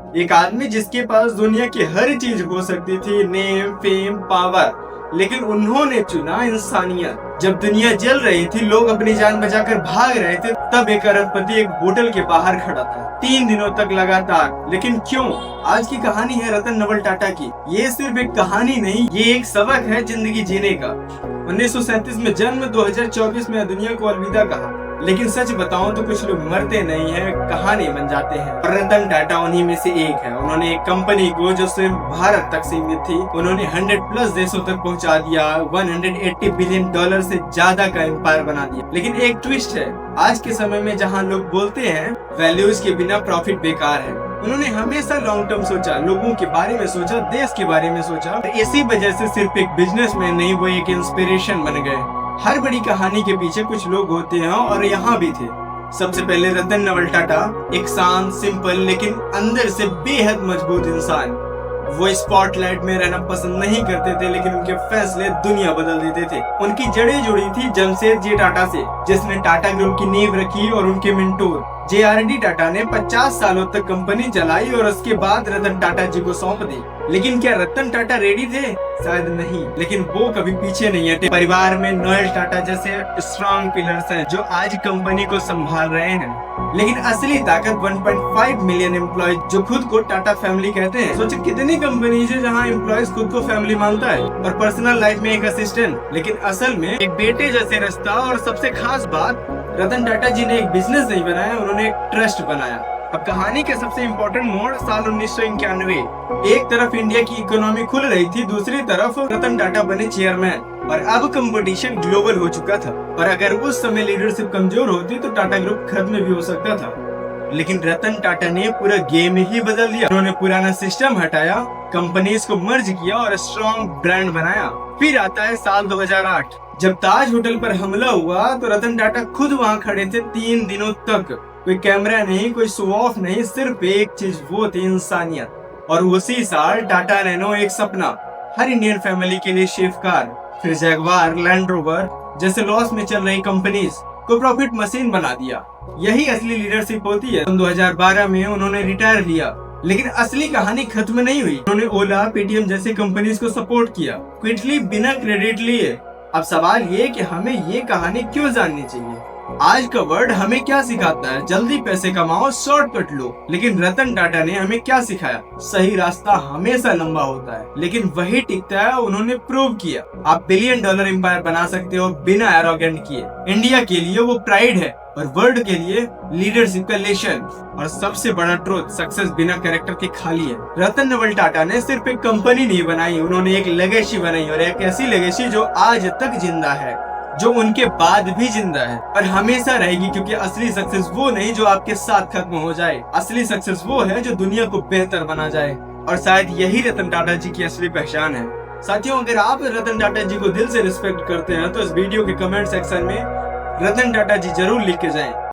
एक आदमी जिसके पास दुनिया की हर चीज हो सकती थी, नेम, फेम, पावर, लेकिन उन्होंने चुना इंसानियत। जब दुनिया जल रही थी, लोग अपनी जान बचाकर भाग रहे थे, तब एक अरबपति एक होटल के बाहर खड़ा था 3 दिनों तक लगातार। लेकिन क्यों? आज की कहानी है रतन नवल टाटा की। ये सिर्फ एक कहानी नहीं, ये एक सबक है जिंदगी जीने का। 1937 में जन्म, 2024 में दुनिया को अलविदा कहा। लेकिन सच बताऊं तो कुछ लोग मरते नहीं हैं, कहानी बन जाते हैं। और रतन टाटा उन्हीं में से एक है। उन्होंने एक कंपनी को जो सिर्फ भारत तक सीमित थी, उन्होंने 100+ देशों तक पहुंचा दिया। $180 बिलियन से ज्यादा का एम्पायर बना दिया। लेकिन एक ट्विस्ट है, आज के समय में जहां लोग बोलते हैं वैल्यूज के बिना प्रॉफिट बेकार है, उन्होंने हमेशा लॉन्ग टर्म सोचा, लोगों के बारे में सोचा, देश के बारे में सोचा। इसी वजह से सिर्फ एक बिजनेसमैन नहीं, वो एक इंस्पिरेशन बन गए। हर बड़ी कहानी के पीछे कुछ लोग होते हैं, और यहाँ भी थे। सबसे पहले रतन नवल टाटा, एक शांत, सिंपल लेकिन अंदर से बेहद मजबूत इंसान। वो स्पॉटलाइट में रहना पसंद नहीं करते थे, लेकिन उनके फैसले दुनिया बदल देते थे। उनकी जड़ें जुड़ी थी जमशेदजी टाटा से, जिसने टाटा ग्रुप की नींव रखी, और उनके मेंटोर JRD टाटा ने 50 सालों तक कंपनी चलाई और उसके बाद रतन टाटा जी को सौंप दी। लेकिन क्या रतन टाटा रेडी थे? शायद नहीं, लेकिन वो कभी पीछे नहीं हटे। परिवार में नोएल टाटा जैसे स्ट्रॉन्ग पिलर्स हैं, जो आज कंपनी को संभाल रहे हैं। लेकिन असली ताकत 1.5 मिलियन एम्प्लॉयज, जो खुद को टाटा फैमिली कहते हैं। सोचिए कितनी कंपनीज है जहां एम्प्लॉयज खुद को फैमिली मानता है, और पर्सनल लाइफ में एक असिस्टेंट, लेकिन असल में एक बेटे जैसे रिश्ता। और सबसे खास बात, रतन टाटा जी ने एक बिजनेस नहीं बनाया, उन्होंने एक ट्रस्ट बनाया। अब कहानी के सबसे इम्पोर्टेंट मोड़, साल 1991। एक तरफ इंडिया की इकोनॉमी खुल रही थी, दूसरी तरफ रतन टाटा बने चेयरमैन, और अब कंपटीशन ग्लोबल हो चुका था। और अगर उस समय लीडरशिप कमजोर होती तो टाटा ग्रुप खत्म भी हो सकता था। लेकिन रतन टाटा ने पूरा गेम ही बदल दिया। उन्होंने पुराना सिस्टम हटाया, कंपनीज को मर्ज किया और स्ट्रॉन्ग ब्रांड बनाया। फिर आता है साल 2008, जब ताज होटल पर हमला हुआ तो रतन टाटा खुद वहां खड़े थे 3 दिनों तक। कोई कैमरा नहीं, कोई शो ऑफ नहीं, सिर्फ एक चीज, वो थी इंसानियत। और उसी साल टाटा नैनो, एक सपना, हर इंडियन फैमिली के लिए स्विफ्ट कार, फिर जैगवार, लैंड रोवर जैसे लॉस में चल रही कंपनीज को प्रॉफिट मशीन बना दिया। यही असली लीडरशिप होती है। 2012 में उन्होंने रिटायर लिया, लेकिन असली कहानी खत्म नहीं हुई। उन्होंने ओला, पेटीएम जैसे कंपनीज को सपोर्ट किया, क्विकली, बिना क्रेडिट लिए। अब सवाल ये कि हमें ये कहानी क्यों जाननी चाहिए? आज का वर्ड हमें क्या सिखाता है? जल्दी पैसे कमाओ, शॉर्टकट लो। लेकिन रतन टाटा ने हमें क्या सिखाया? सही रास्ता हमेशा लंबा होता है, लेकिन वही टिकता है। उन्होंने प्रूव किया आप $1 बिलियन एम्पायर बना सकते हो बिना एरोगेंट किए। इंडिया के लिए वो प्राइड है, और वर्ल्ड के लिए लीडरशिप का लेसन। और सबसे बड़ा ट्रूथ, सक्सेस बिना कैरेक्टर के खाली है। रतन नवल टाटा ने सिर्फ एक कंपनी नहीं बनाई, उन्होंने एक लेगेसी बनाई, और एक ऐसी लेगेसी जो आज तक जिंदा है, जो उनके बाद भी जिंदा है और हमेशा रहेगी। क्योंकि असली सक्सेस वो नहीं जो आपके साथ खत्म हो जाए, असली सक्सेस वो है जो दुनिया को बेहतर बना जाए। और शायद यही रतन टाटा जी की असली पहचान है। साथियों, अगर आप रतन टाटा जी को दिल से रिस्पेक्ट करते हैं तो इस वीडियो के कमेंट सेक्शन में रतन टाटा जी जरूर लिख के जाएं।